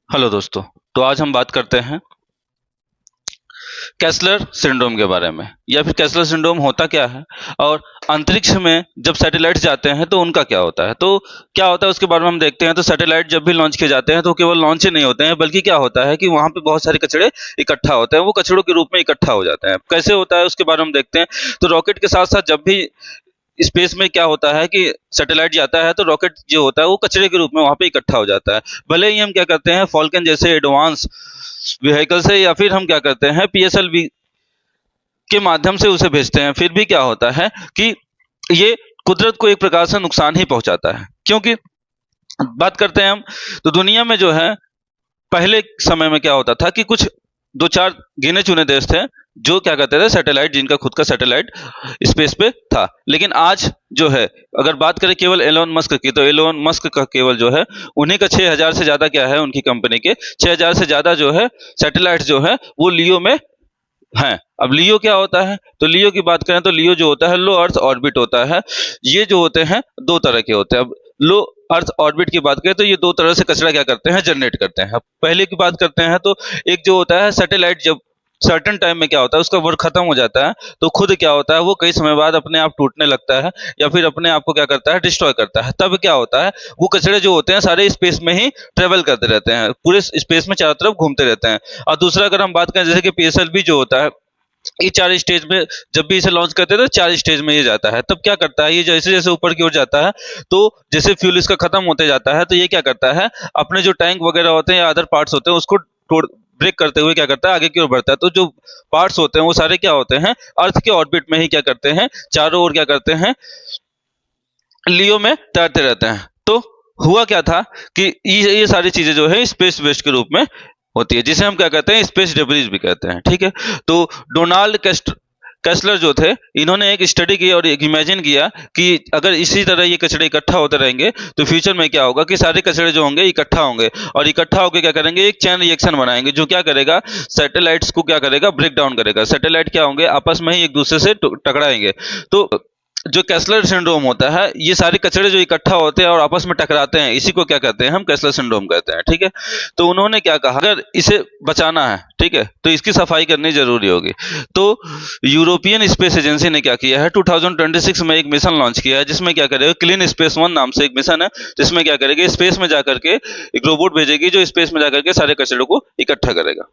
Hello दोस्तों। तो आज हम बात करते हैं कैसलर सिंड्रोम के बारे में, या फिर कैसलर सिंड्रोम होता क्या है और अंतरिक्ष में जब सैटेलाइट्स जाते हैं तो उनका क्या होता है। तो क्या होता है उसके बारे में हम देखते हैं। तो सैटेलाइट जब भी लॉन्च किए जाते हैं तो केवल लॉन्च ही नहीं होते हैं, बल्कि क्या होता है कि वहां पे बहुत सारे कचड़े इकट्ठा होते हैं, वो कचड़ों के रूप में इकट्ठा हो जाते हैं। कैसे होता है उसके बारे में देखते हैं। तो रॉकेट के साथ साथ जब भी स्पेस में क्या होता है कि सैटेलाइट जाता है तो रॉकेट जो होता है वो कचरे के रूप में वहां पे इकट्ठा हो जाता है। भले ही हम क्या करते हैं, फॉल्कन जैसे एडवांस व्हीकल से या फिर हम क्या करते हैं पीएसएलवी के माध्यम से उसे भेजते हैं, फिर भी क्या होता है कि ये कुदरत को एक प्रकार से नुकसान ही पहुंचाता है। क्योंकि बात करते हैं हम, तो दुनिया में जो है पहले समय में क्या होता था कि कुछ दो चार गिने चुने देश थे जो क्या करते थे, सैटेलाइट, जिनका खुद का सैटेलाइट स्पेस पे था। लेकिन आज जो है, अगर बात करें केवल एलोन मस्क की, तो एलोन मस्क का केवल जो है उन्हीं का 6000 से ज्यादा क्या है, उनकी कंपनी के 6000 से ज्यादा जो है सैटेलाइट जो है वो लियो में हैं। अब लियो क्या होता है, तो लियो की बात करें तो लियो जो होता है लो अर्थ ऑर्बिट होता है। ये जो होते हैं दो तरह के होते हैं। अब लो अर्थ ऑर्बिट की बात करें तो ये दो तरह से कचरा क्या करते हैं, जनरेट करते हैं। अब पहले की बात करते हैं तो एक जो होता है सैटेलाइट, जब सर्टेन टाइम में क्या होता है उसका वर्क खत्म हो जाता है तो खुद क्या होता है वो कई समय बाद अपने आप टूटने लगता है या फिर अपने आप को क्या करता है, डिस्ट्रॉय करता है। तब क्या होता है, वो कचरे जो होते हैं सारे स्पेस में ही ट्रेवल करते रहते हैं, पूरे स्पेस में चारों तरफ घूमते रहते हैं। और दूसरा अगर हम बात करें जैसे कि पीएसएलवी जो होता है, ये 4 स्टेज में, जब भी इसे लॉन्च करते हैं तो 4 स्टेज में ये जाता है। तब क्या करता है, ये जैसे जैसे ऊपर की ओर जाता है तो जैसे फ्यूल इसका खत्म होते जाता है तो ये क्या करता है, अपने जो टैंक वगैरह होते हैं या अदर पार्ट्स होते हैं उसको तोड़ ब्रेक करते हुए क्या करता है, आगे की ओर बढ़ता है। तो जो पार्ट्स होते हैं वो सारे क्या होते हैं, अर्थ के ऑर्बिट में ही क्या करते हैं, चारों ओर क्या करते हैं, लियो में तैरते रहते हैं। तो हुआ क्या था कि ये सारी चीजें जो है स्पेस वेस्ट के रूप में होती है, जिसे हम क्या कहते हैं, स्पेस डेब्रिस भी कहते हैं। ठीक है। तो डोनाल्ड कैसलर जो थे, इन्होंने एक स्टडी की और एक इमेजिन किया कि अगर इसी तरह ये कचरे इकट्ठा होते रहेंगे तो फ्यूचर में क्या होगा कि सारे कचरे जो होंगे इकट्ठा होंगे और इकट्ठा होकर क्या करेंगे, एक चैन रिएक्शन बनाएंगे जो क्या करेगा, सैटेलाइट्स को क्या करेगा, ब्रेक डाउन करेगा। सैटेलाइट क्या होंगे, आपस में ही एक दूसरे से टकराएंगे। तो जो कैसलर सिंड्रोम होता है, ये सारे कचरे जो इकट्ठा होते हैं और आपस में टकराते हैं, इसी को क्या कहते हैं, हम कैसलर सिंड्रोम कहते हैं। ठीक है। तो उन्होंने क्या कहा, अगर इसे बचाना है, ठीक है, तो इसकी सफाई करनी जरूरी होगी। तो यूरोपियन स्पेस एजेंसी ने क्या किया है, 2026 में एक मिशन लॉन्च किया है जिसमें क्या करेगा, क्लीन स्पेस 1 नाम से एक मिशन है, जिसमें क्या करेगा, स्पेस में जाकर के एक रोबोट भेजेगी जो स्पेस में जाकर के सारे कचरे को इकट्ठा करेगा।